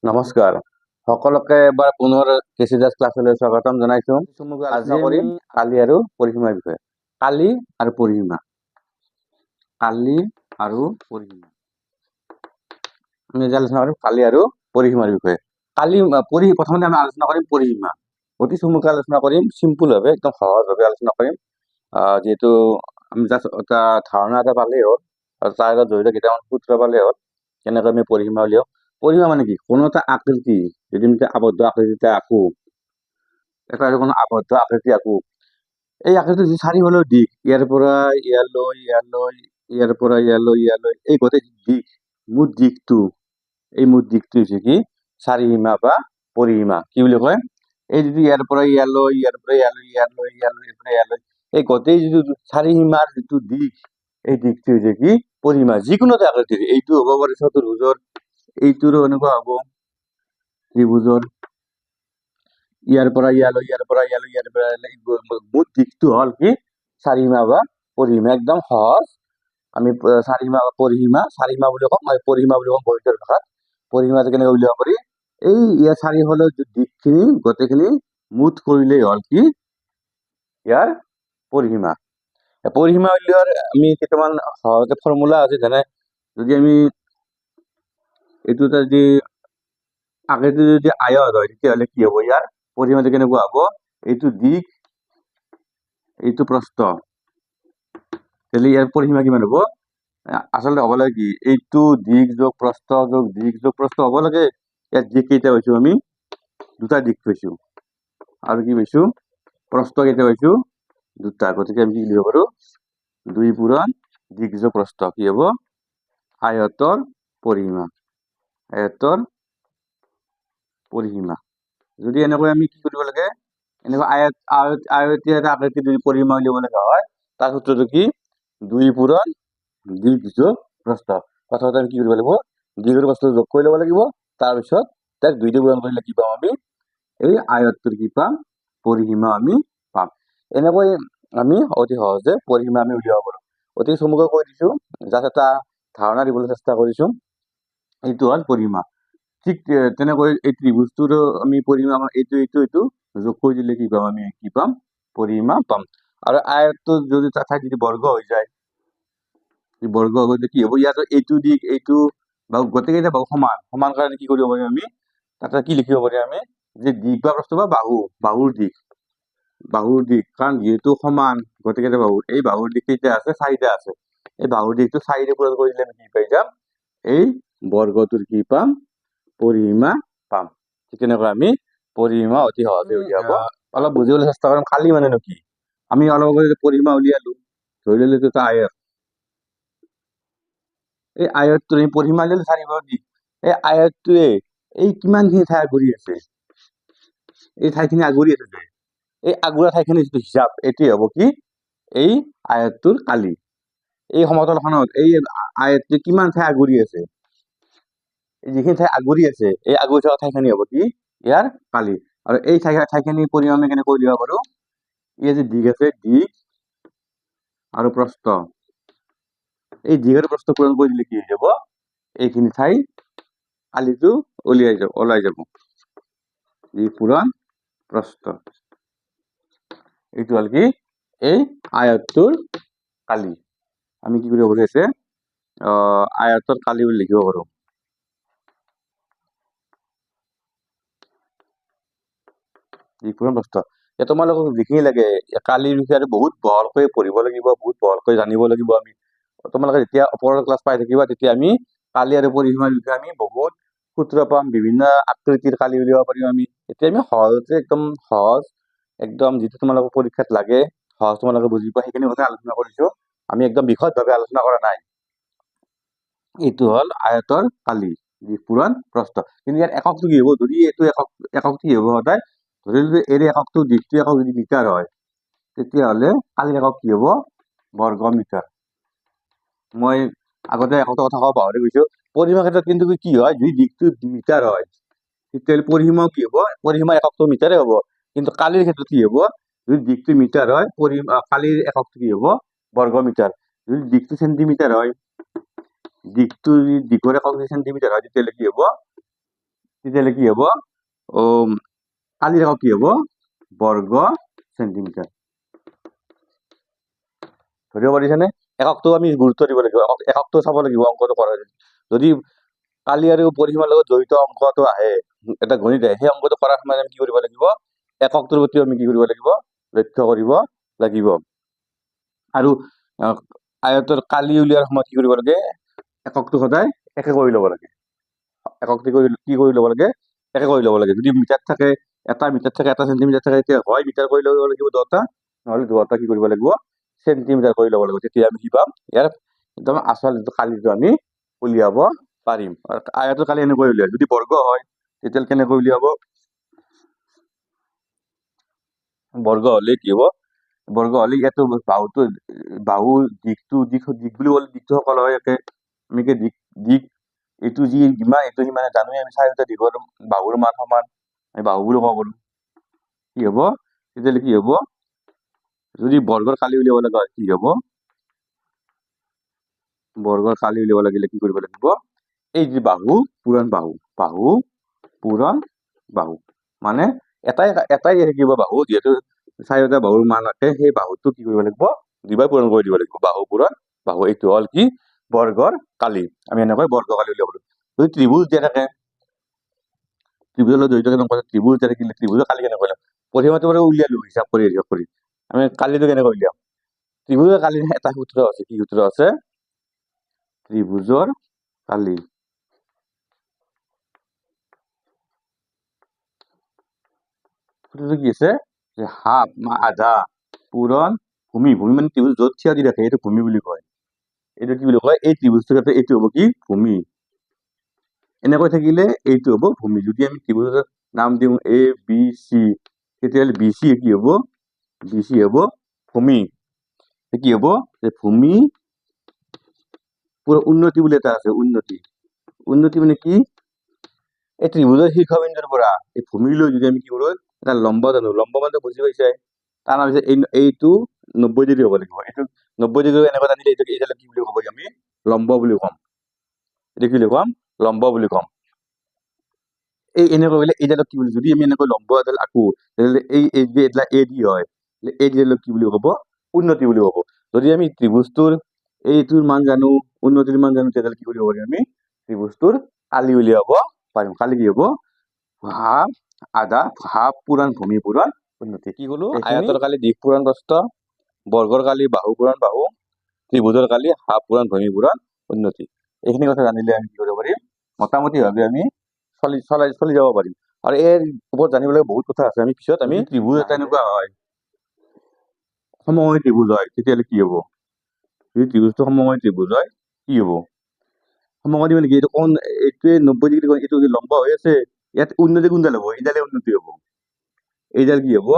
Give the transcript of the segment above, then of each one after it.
নমস্কাৰ সকলোকে এবাৰ পুনৰ কেচিদাস ক্লাছলৈ স্বাগতম জনাইছো। আজি আমি কালি আৰু পৰিসীমাৰ বিষয়ে কালি আৰু পৰিসীমা আমি আলোচনা কৰিম কালি আৰু পৰিসীমাৰ বিষয়ে। প্ৰথমতে আমি আলোচনা কৰিম পৰিসীমা। অতি চমুকৈ আলোচনা কৰিম, চিম্পুল ভাৱে একদম সহজভাৱে আলোচনা কৰিম। যেহেতু আমি জাষ্ট এটা ধাৰণা এটা পালেই হ'ল আৰু তাৰ লগত জড়িত কেইটামান সূত্ৰ পালেই হ'ল কেনেকৈ আমি পৰিসীমা উলিয়াও। পৰিসীমা মানে কি? কোনো এটা আকৃতি যদি আমি আবদ্ধ আকৃতিতে আঁকো, কোনো আবদ্ধ আকৃতি আঁকো, এই আকৃতিৰ যি চাৰিওফালৰ দিশ, ইয়াৰ পৰা ইয়ালৈ, ইয়াৰ পৰা ইয়ালৈ, এই গোটেই দিশ, মুঠ দিশটো হৈছে কি চাৰিসীমা বা পৰিসীমা। কি বুলি কয়? এই যিটো ইয়াৰ পৰা ইয়ালৈ, ইয়ালৈ, এই গোটেই যিটো চাৰিসীমাৰ যিটো দিশ, এই দিশটো হৈছে কি পৰিসীমা। যিকোনো এটা আকৃতিৰ, এইটো হ'ব পাৰে চতুৰ্ভুজৰ, এইটোৰো এনেকুৱা হ'ব ত্ৰিভুজৰ, ইয়াৰ পৰা ইয়ালৈ, মুঠ দিশটো হ'ল কি চাৰিসীমা বা পৰিসীমা। একদম সহজ। আমি চাৰিসীমা বা চাৰিসীমা বুলি কম, পৰিসীমা বুলি কম গণিতৰ ভাষাত। পৰিসীমাটো কেনেকৈ উলিয়াব পাৰি? এই ইয়াৰ চাৰিওফালৰ দিশখিনি গোটেইখিনি মুঠ কৰিলেই হ'ল কি ইয়াৰ পৰিসীমা। পৰিসীমা উলিওৱাৰ আমি কেইটামান সহজে ফৰ্মুলা আছে। যেনে যদি আমি এইটো যদি আকৃতি যদি আয়ত হয়, তেতিয়াহ'লে কি হ'ব? ইয়াৰ পৰিসীমাটো কেনেকুৱা হ'ব? এইটো দিশ, এইটো প্ৰস্থ, তেতিয়াহ'লে ইয়াৰ পৰিসীমা কিমান হ'ব? আচলতে হ'ব লাগে কি এইটো দিশ যোগ প্ৰস্থ যোগ দিশ যোগ প্ৰস্থ হ'ব লাগে। ইয়াত দিশ কেইটা পাইছো? আমি দুটা দিশ পাইছো। আৰু কি পাইছো? প্ৰস্থ কেইটা পাইছো? দুটা। গতিকে আমি কি লিখিব পাৰো? 2 পূৰণ দিশ যোগ প্ৰস্থ কি হ'ব? আয়তৰ পৰিসীমা। যদি এনেকৈ আমি কি কৰিব লাগে? এনেকৈ আয়তীয় এটা আকৃতিৰ যদি পৰিসীমা উলিয়াব লগা হয়, তাৰ সূত্ৰটো কি? 2 পূৰণ দিশ যোগ প্ৰস্থ। প্ৰথমতে আমি কি কৰিব লাগিব? দিশ আৰু প্ৰস্থ যোগ কৰি ল'ব লাগিব। তাৰপিছত তাক 2 দি পূৰণ কৰিলে কি পাম? আমি এই আয়তটোৰ কি পাম? পৰিসীমা আমি পাম। এনেকৈ আমি অতি সহজে পৰিসীমা আমি উলিয়াব পাৰো। অতি চমুকৈ কৈ দিছো, জাষ্ট এটা ধাৰণা দিবলৈ চেষ্টা কৰিছো। এইটো হ'ল পৰিসীমা। ঠিক তেনেকৈ এই ত্ৰিভুজটোৰো আমি পৰিসীমা এইটো যোগ কৰি দিলে কি পাম? আমি কি পাম? পৰিসীমা পাম। আৰু আয়তটো যদি ঠাইত যদি বৰ্গ হৈ যায়, বৰ্গ হৈ কি হ'ব? ইয়াত এইটো দিশ, এইটো বাহু, গোটেইকেইটা বাহু সমান কাৰণে কি কৰিব পাৰিম? আমি তাতে কি লিখিব পাৰিম? আমি যে দিশ বা প্ৰস্থ বা বাহুৰ দিশ, কাৰণ যিহেতু সমান গোটেইকেইটা বাহু, এই বাহুৰ দিশ কেইটা আছে? 4টা আছে। এই বাহুৰ দিশটো 4 দি পূৰণ কৰিলে আমি কি পাই যাম? এই বৰ্গটোৰ কি পাম? পৰিসীমা পাম। ঠিক তেনেকৈ আমি পৰিসীমা অতি সহজে উলিয়াব। অলপ বুজিবলৈ চেষ্টা কৰিম। কালি মানেনো কি? আমি অলপ আগতে পৰিসীমা উলিয়ালো, ধৰি ললো এইটো এটা আয়ত। এই আয়তটোৰ পৰিসীমা উলিয়ালো চাৰিওফালৰ দিশ। এই আয়তটোৱে এই কিমানখিনি ঠাই আগুৰি আছে? এই ঠাইখিনি আগুৰি আছে যে, এই আগুৰা ঠাইখিনি যিটো হিচাপ, এইটোৱে হ'ব কি এই আয়তটোৰ কালি। এই সমতলখনত এই আয়তটোৱে কিমান ঠাই আগুৰি আছে? যিখিনি ঠাই আগুৰি আছে, এই আগুৰি থকা ঠাইখিনি হ'ব কি ইয়াৰ কালি। আৰু এই ঠাইখিনি পৰিসীমা আমি কেনেকৈ উলিয়াব পাৰো? এই যে দিশ আছে, দিশ আৰু প্ৰস্থ, এই দিশ আৰু প্ৰস্থ পূৰণ কৰি দিলে কি হৈ যাব? এইখিনি ঠাই কালিটো ওলাই যাব। দিশ পূৰণ প্ৰস্থ, এইটো হ'ল কি এই আয়তটোৰ কালি। আমি কি কৰিব পাৰো? আছে আয়তৰ কালি বুলি লিখিব পাৰো। দিশ পূৰণ প্ৰস্থ। তোমালোকক যিখিনি লাগে কালিৰ বিষয়ে বহুত বহলকৈ পঢ়িব লাগিব, বহুত বহলকৈ জানিব লাগিব। আমি তোমালোকে যেতিয়া ওপৰৰ ক্লাছ পাই থাকিবা, তেতিয়া আমি কালি আৰু পৰিসীমাৰ বিষয়ে আমি বহুত সূত্ৰ পাম, বিভিন্ন আকৃতিৰ কালি উলিয়াব পাৰিম আমি। এতিয়া আমি সহজতে একদম যিটো তোমালোকৰ পৰীক্ষাত লাগে, সহজ তোমালোকে বুজি পোৱা, সেইখিনি কথা আলোচনা কৰিছো। আমি একদম বিশদভাৱে আলোচনা কৰা নাই। এইটো হ'ল আয়তৰ কালি, দিশ পূৰণ প্ৰস্থ। কিন্তু ইয়াৰ এককটো কি হ'ব? যদি এইটো এককটো কি হ'ব? সদায় ধৰি ললে এই এককটো দিশটো একক যদি মিটাৰ হয়, তেতিয়াহ'লে কালিৰ একক কি হ'ব? বৰ্গ মিটাৰ। মই আগতে এককটা কথা ক'ব পাহৰি গৈছো। পৰিসীমাৰ ক্ষেত্ৰত কিন্তু কি হয়? যদি দিশটো মিটাৰ হয়, তেতিয়াহ'লে পৰিসীমাও কি হ'ব? পৰিসীমাৰ এককটো মিটাৰে হ'ব। কিন্তু কালিৰ ক্ষেত্ৰত কি হ'ব? যদি দিশটো মিটাৰ হয়, কালিৰ এককটো কি হ'ব? বৰ্গ মিটাৰ। যদি দিশটো চেণ্টিমিটাৰ হয়, দিশৰ একক যদি চেণ্টিমিটাৰ হয়, তেতিয়াহ'লে কি হ'ব? তেতিয়াহ'লে কি হ'ব কালিৰ একক কি হ'ব বৰ্গ সেন্টিমিটাৰ ধৰিব পাৰিছেনে এককটো আমি গুৰুত্ব দিব লাগিব এককটো চাব লাগিব অংকটো কৰা যদি কালি আৰু পৰিসীমাৰ লগত জড়িত অংকটো আহে এটা গণিত আহে সেই অংকটো কৰাৰ সময়ত আমি কি কৰিব লাগিব এককটোৰ প্ৰতি আমি কি কৰিব লাগিব লক্ষ্য কৰিব লাগিব আৰু আয়তৰ কালি উলিয়াৰ সময়ত কি কৰিব লাগে এককটো সদায় একে কৰি ল'ব লাগে এককটো কি কৰি ল'ব লাগে একে কৰি ল'ব লাগে যদি মিটাৰ থাকে এটা মিটাৰ থাকে এটা সেন্টিমিটাৰ থাকে তেতিয়া হয় মিটাৰ কৰি ল'ব লাগিব দুটা নহ'লে দুটা কি কৰিব লাগিব সেন্টিমিটাৰ কৰি ল'ব লাগিব তেতিয়া আমি কি পাম ইয়াৰ একদম আচল কালিটো আমি উলিয়াব পাৰিম আয়তৰ কালি এনেকৈ উলিয়াম যদি বৰ্গ হয় তেতিয়া কেনেকৈ উলিয়াব বৰ্গ হ'লে কি হ'ব বৰ্গ হ'লে ইয়াতো বাহু দিশ বুলি ক'লে দিশটো সকলো হয় একে আমি দিশ এইটো যি যিমান এইটো সিমানে জানোৱে আমি চাৰিটা দিশৰ বাহুৰ মান সমান আমি বাহু বুলি ক'ব পাৰো কি হ'ব তেতিয়াহ'লে কি হ'ব যদি বৰ্গৰ কালি উলিয়াব লগা হয় কি হ'ব বৰ্গৰ কালি উলিয়াব লাগিলে কি কৰিব লাগিব এই যে বাহু পূৰণ বাহু মানে এটাই থাকিব বাহু যিহেতু চাৰিটা বাহুৰ মান আছে সেই বাহুটো কি কৰিব লাগিব দুইবাৰ পূৰণ কৰি দিব লাগিব বাহু পূৰণ বাহু এইটো হ'ল কি বৰ্গৰ কালি আমি এনেকৈ বৰ্গ কালি উলিয়াব লাগিব যদি ত্ৰিভুজ দিয়া থাকে ত্ৰিভুজৰ লগত জড়িত ত্ৰিভুজ দিয়া থাকিলে ত্ৰিভুজৰ কালি কেনেকৈ উলিয়াম পৰিসীমাটো বাৰু উলিয়ালো হিচাপ কৰি আমি কালিটো কেনেকৈ উলিয়াম ত্ৰিভুজৰ কালি এটা সূত্ৰ আছে কি সূত্ৰ আছে ত্ৰিভুজৰ কালি সূত্ৰটো কি আছে যে হাফ আধা পূৰণ ভূমি মানে ত্ৰিভুজ য'ত থিয় দি ৰাখে এইটো ভূমি বুলি কয় এইটো কি বুলি কয় এই ত্ৰিভুজটোৰ ক্ষেত্ৰত এইটো হ'ব কি ভূমি এনেকৈ থাকিলে এইটো হ'ব ভূমি যদি আমি ত্ৰিভুজৰ নাম দিওঁ এ বি চি তেতিয়াহ'লে বি চি কি হ'ব ভূমি কি হ'ব যে ভূমি পুরো উন্নতি বুলি এটা আছে উন্নতি মানে কি এই ত্ৰিভুজৰ শীৰ্ষবিন্দুৰ পৰা এই ভূমিলৈ যদি আমি কি কৰো এটা লম্ব জানো লম্ব মানে বুজি পাইছে তাৰ নাম হৈছে এইটো 90 ডিগ্ৰী হ'ব লাগিব এইটো 90 ডিগ্ৰী এনেকৈ জানিলে এইটো এইডাল কি বুলি ক'ব আমি লম্ব বুলি ক'ম এইটো কি বুলি ক'ম লম্ব বুলি ক'ম এই এনেকৈ হ'লে এইডালক কি বুলি যদি আমি এনেকৈ লম্ব এডাল আঁকো তেতিয়াহ'লে এই যে এডাল এ ডি হয় এই ডিডালক কি বুলি ক'ব উন্নতি বুলি ক'ব যদি আমি ত্ৰিভুজটোৰ এইটোৰ মান জানো উন্নতিৰ মান জানো তেতিয়াহ'লে কি কৰিব পাৰিম আমি ত্ৰিভুজটোৰ কালি উলিয়াব পাৰিম কালি কি হ'ব হাফ আধা হাফ পূৰণ ভূমি পূৰণ উন্নতি কি ক'লো আয়তৰ কালি দিশ পূৰণ প্ৰস্থ বৰ্গৰ কালি বাহু পূৰণ বাহু ত্ৰিভুজৰ কালি হাফ পূৰণ ভূমি পূৰণ উন্নতি এইখিনি কথা জানিলে আমি কি কৰিব পাৰিম মোটামুটিভাৱে আমি চলি যাব পাৰিম আৰু এই ওপৰত জানিবলৈ বহুত কথা আছে আমি পিছত আমি ত্ৰিভুজ এটা এনেকুৱা হয় সমবাহু ত্ৰিভুজ হয় তেতিয়াহ'লে কি হ'ব যদি ত্ৰিভুজটো সমবাহু ত্ৰিভুজ হয় কি হ'ব সমবাহু মানে কি এইটো কোণ এইটোৱে 90 ডিগ্ৰী কোণ এইটো লম্ব হৈ আছে ইয়াত উন্নতি কোনডাল হ'ব এইডালে উন্নতি হ'ব এইডাল কি হ'ব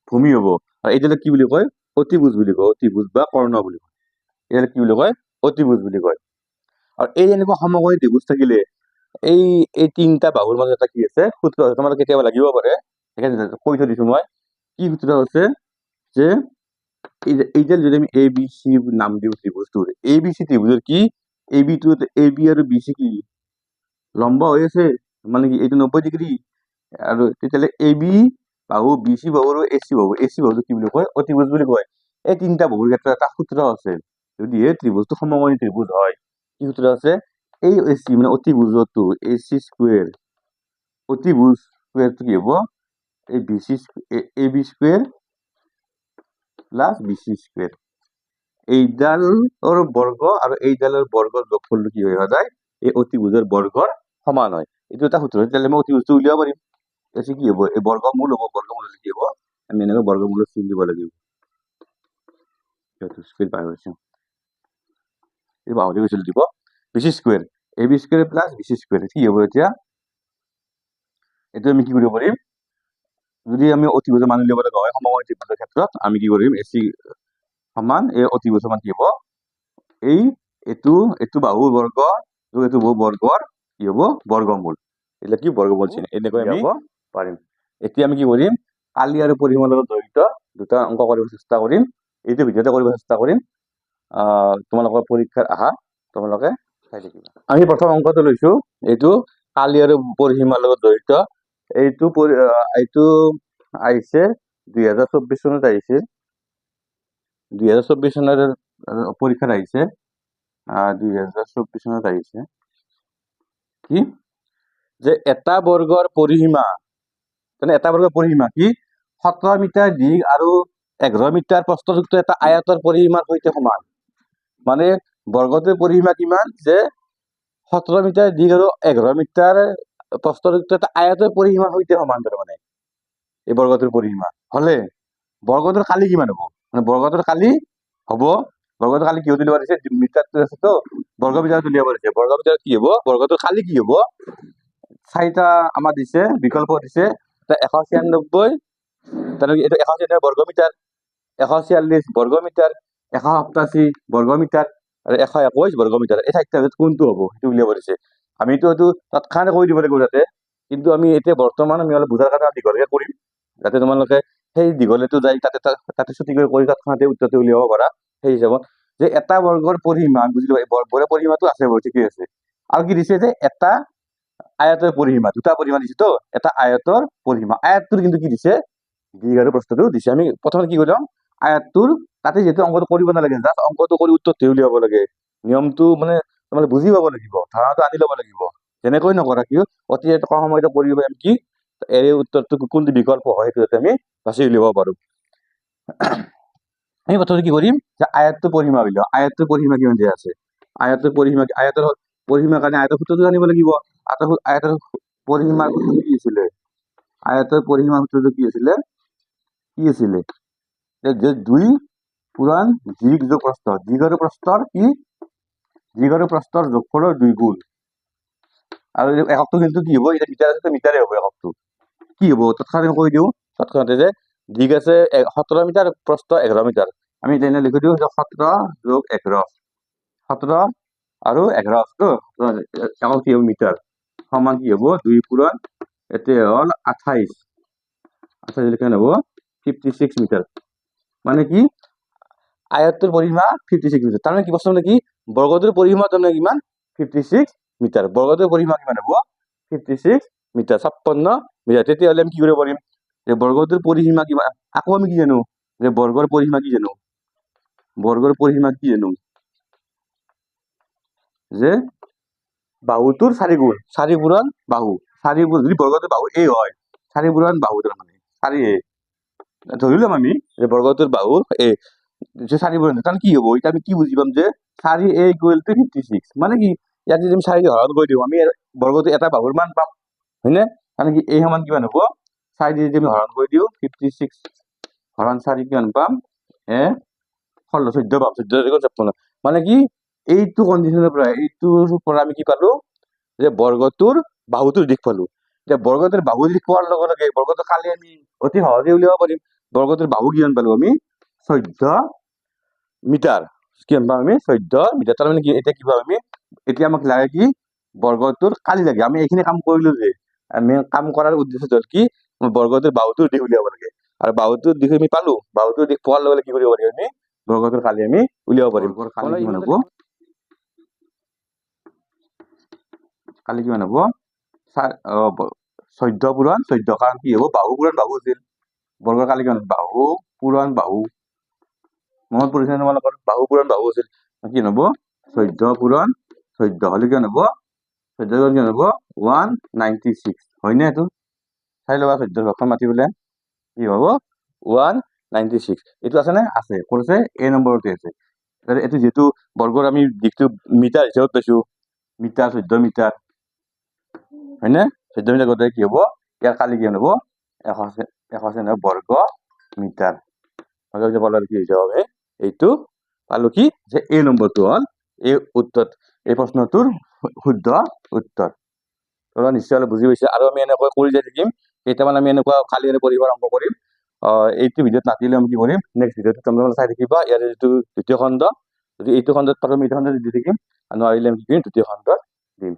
ভূমি হ'ব আৰু এইডালক কি বুলি কয় অতিভুজ বুলি কয় অতিভুজ বা কৰ্ণ বুলি কয় এইডালক কি বুলি কয় অতিভুজ বুলি কয় আৰু এই এনেকুৱা সমবাহু ত্ৰিভুজ থাকিলে এই তিনিটা বাহুৰ মাজত এটা কি আছে সূত্ৰ আছে তোমালোকে কেতিয়াবা লাগিব পাৰে সেইকাৰণে কৈ থৈ দিছো মই কি সূত্ৰ আছে যে এইডাল যদি আমি এ বি চি নাম দিওঁ ত্ৰিভুজটোৰ এ বি চি ত্ৰিভুজৰ কি এ বি আৰু বি চি কি লম্ব হৈ আছে মানে কি এইটো 90 ডিগ্ৰী আৰু তেতিয়াহ'লে এ বি বাহু বি চি বাহু আৰু এ চি বাহুটো কি বুলি কয় অতিভুজ বুলি কয় এই তিনিটা বাহুৰ ক্ষেত্ৰত এটা সূত্ৰ আছে যদিহে ত্ৰিভুজটো সমকোণী ত্ৰিভুজ হয় কি সূত্ৰ আছে এই এ চি মানে অতিভুজটো এ চি স্কুৱেৰ অতিভুজ স্কুৱেৰটো কি হ'ব এই B C A B square plus B C square এইডালৰ বৰ্গ আৰু এইডালৰ বৰ্গৰ যোগফলটো কি হয় যায় এই অতিভুজৰ বৰ্গৰ সমান হয় এইটো এটা সূত্ৰ তেতিয়াহ'লে মই অতিভুজটো উলিয়াব পাৰিম তাৰপিছত কি হ'ব এই বৰ্গমূল হ'ব বৰ্গমূল হ'লে কি হ'ব আমি এনেকৈ বৰ্গমূলৰ চিন দিব লাগিব স্কুৱেৰ পাই গৈছো এই পাহৰি গৈছিলো দিব B C square A B square plus B C square কি হ'ব এতিয়া এইটো আমি কি কৰিব পাৰিম যদি আমি অতিভুজৰ মান উলিয়াব লগা হয় সমকোণী ত্ৰিভুজৰ ক্ষেত্ৰত আমি কি কৰিম এ চি সমান এই অতিভুজৰ মান কি হ'ব এইটো বাহুৰ বৰ্গ এইটো বৰ্গৰ কি হ'ব বৰ্গমূল এইবিলাক কি বৰ্গমূল চিন এনেকৈ আমি পাৰিম এতিয়া আমি কি কৰিম কালি আৰু পৰিসীমাৰ লগত জড়িত দুটা অংক কৰিব চেষ্টা কৰিম এইটো ভিডিঅ'তে কৰিব চেষ্টা কৰিম তোমালোকৰ পৰীক্ষাৰ আশা তোমালোকে চাই থাকিবা আমি প্ৰথম অংকটো লৈছো এইটো কালি আৰু পৰিসীমাৰ লগত জড়িত এইটো আহিছে 2024 চনত আহিছে 2024 চনৰ পৰীক্ষাত আহিছে 2024 চনত আহিছে কি যে এটা বৰ্গৰ পৰিসীমা কি 17 মিটাৰ দীঘ আৰু 11 মিটাৰ প্ৰস্থযুক্ত এটা আয়তৰ পৰিসীমাৰ সৈতে সমান মানে বৰ্গটোৰ পৰিসীমা কিমান যে 17 মিটাৰ দীঘ আৰু 11 মিটাৰ প্ৰস্থযুক্ত এটা আয়তৰ পৰিসীমাৰ সৈতে সমান মানে এই বৰ্গটোৰ পৰিসীমা হলে বৰ্গটোৰ কালি কিমান হ'ব মানে বৰ্গটোৰ কালি কি উলিয়াব দিছে মিটাৰটো আছে তো বৰ্গ মিটাৰ উলিয়াব দিছে বৰ্গ মিটাৰ কি হ'ব বৰ্গটোৰ কালি কি হ'ব চাৰিটা আমাৰ দিছে বিকল্প দিছে 196 তাৰমানে এইটো 196 বৰ্গ মিটাৰ 146 বৰ্গ মিটাৰ 187 বৰ্গ মিটাৰ আৰু 121 বৰ্গ মিটাৰ এই চাৰিটা ভিতৰত কোনটো হ'ব সেইটো উলিয়াব দিছে আমিতো এইটো তৎক্ষণাতে কৈ দিব লাগিব যাতে কিন্তু আমি এতিয়া বৰ্তমান আমি অলপ বুজাৰ কাৰণে দীঘলকে কৰিম যাতে তোমালোকে সেই দীঘলেটো যাই তাতে ছুটি কৰি তৎক্ষণাতে উত্তৰটো উলিয়াব পাৰা সেই হিচাপত যে এটা বৰ্গৰ পৰিসীমা বুজিলো বৰ্গৰ পৰিসীমাটো আছে ঠিকেই আছে আৰু কি দিছে যে এটা আয়তৰ পৰিসীমা দুটা পৰিসীমা দিছে তো এটা আয়তৰ পৰিসীমা আয়তটোৰ কিন্তু কি দিছে দীঘ আৰু প্ৰস্থটো দিছে আমি প্ৰথমে কি কৰিম আয়তটোৰ তাতে যেহেতু অংকটো কৰিব নালাগে জাষ্ট অংকটো কৰি উত্তৰটো উলিয়াব লাগে নিয়মটো মানে তোমালোকে বুজি পাব লাগিব ধাৰণাটো আনি ল'ব লাগিব যেনেকৈ নকৰা কিয় অতি কম সময়তে কৰিব পাৰিম কি এই উত্তৰটো কোনটো বিকল্প হয় সেইটো আমি বাছি উলিয়াব পাৰো আমি প্ৰথমে কি কৰিম যে আয়তটোৰ পৰিসীমা উলিয়াও আয়তটোৰ পৰিসীমা কিমান দিয়া আছে আয়তৰ পৰিসীমাৰ কাৰণে আয়তৰ সূত্ৰটো জানিব লাগিব আয়তৰ পৰিসীমাৰ সূত্ৰটো কি আছিলে আয়তৰ পৰিসীমাৰ সূত্ৰটো কি আছিলে যে 2 পূৰণ দীঘ যোগ প্ৰস্থ দীঘ আৰু প্ৰস্থৰ যোগফলৰ 2 গুণ আৰু এককটো কিন্তু কি হ'ব এটা মিটাৰ আছে মিটাৰে হ'ব এককটো কি হ'ব তৎক্ষণাতে কৈ দিওঁ তৎক্ষণাতে যে দীঘ আছে 17 মিটাৰ প্ৰস্থ 11 মিটাৰ আমি তেনে লিখি দিওঁ 17 যোগ 11 17 আৰু 11 তো একক কি হ'ব মিটাৰ সমান কি হ'ব 2 পূৰণ এতে হ'ল 28 লিখা হ'ব 56 মিটাৰ মানে কি আয়তৰ পৰিসীমা 56 মিটাৰ তাৰমানে কি প্ৰশ্ন কি বৰ্গটোৰ পৰিসীমা তাৰমানে কিমান 56 মিটাৰ বৰ্গটোৰ পৰিসীমা কিমান হ'ব 56 মিটাৰ 56 মিটাৰ তেতিয়াহ'লে আমি কি কৰিব পাৰিম যে বৰ্গটোৰ পৰিসীমা কিমান আকৌ আমি কি জানো যে বৰ্গৰ পৰিসীমা কি জানো যে বাহুটোৰ 4 গুণ 4 পূৰণ বাহু 4 গুণ যদি বৰ্গটোৰ বাহু a হয় 4 পূৰণ বাহু তাৰমানে 4a ধৰিলাম আমি যে বৰ্গটোৰ বাহু a যে 4 পূৰণ তাৰমানে কি হ'ব এটা আমি কি বুজি পাম যে 4a = 56 মানে কি ইয়াত যদি আমি 4 দি হৰণ কৰি দিওঁ আমি বৰ্গটো এটা বাহুৰ মান পাম হয়নে মানে কি a সমান কিমান হ'ব 4 দি যদি আমি হৰণ কৰি দিওঁ 56 হৰণ 4 কিমান পাম 14 পাম 14 মানে কি এইটো কন্ডিশনৰ পৰা আমি কি পালো যে বৰ্গটোৰ বাহুটোৰ দিশ পালো যে বৰ্গটোৰ বাহুৰ দিশ পোৱাৰ লগে লগে বৰ্গটো কালি আমি অতি সহজে উলিয়াব পাৰিম বৰ্গটোৰ বাহু কিমান পালো আমি 14 মিটাৰ কিমান পাম আমি 14 মিটাৰ তাৰমানে কি এতিয়া কি পাম আমি এতিয়া আমাক লাগে কি বৰ্গটোৰ কালি লাগে আমি এইখিনি কাম কৰিলো যে আমি কাম কৰাৰ উদ্দেশ্য হ'ল কি বৰ্গটোৰ বাহুটোৰ দিশ উলিয়াব লাগে আৰু বাহুটোৰ দিশ আমি পালো বাহুটোৰ দিশ পোৱাৰ লগে লগে কি কৰিব পাৰিম আমি বৰ্গটোৰ কালি আমি উলিয়াব পাৰিম কালি কিমান হ'ব 14 পূৰণ 14 কাৰণ কি হ'ব বাহু পূৰণ বাহু আছিল বৰ্গৰ কালি কিমান বাহু পূৰণ বাহু মনত পৰিছে তোমালোকৰ বাহু পূৰণ বাহু আছিল কি হ'ব 14 পূৰণ 14 হলে কিমান হ'ব 14 কিমান হ'ব 196 হয়নে এইটো চাই লবা 14 ভাগখন মাতি পেলে কি হ'ব 196 এইটো আছে নে আছে কৈছে a নম্বৰতে আছে এইটো যেটো বৰ্গৰ আমি দিকটো মিটাৰ হিচাপত পাইছো মিটাৰ 14 মিটাৰ হয়নে 14 মিটাৰ গতে কি হ'ব ইয়াৰ কালি কি হ'ব 196 বৰ্গ মিটাৰ ভাগৰ বলাৰ কি যাব এইটো পালো কি যে a নম্বৰটো হ'ল এই উত্তৰ এই প্ৰশ্নটোৰ শুদ্ধ উত্তৰ তোমৰা নিশ্চয় বুজি পাইছা আৰু আমি এনেকৈ কৰি যাই থাকিম কেইটামান আমি এনেকুৱা কালি আৰু পৰিবাৰ অংক কৰিম এইটো ভিডিঅ'ত নাতিলে আমি কি কৰিম নেক্সট ভিডিঅ'ত তোমৰা চাই থাকিবা ইয়াৰ যেটো দ্বিতীয় খণ্ড যদি এইটো খণ্ডত পাৰো আমি এইটো খণ্ডত দি থাকিম আৰু নোৱাৰিলে আমি কি কৰিম তৃতীয় খণ্ডত দিম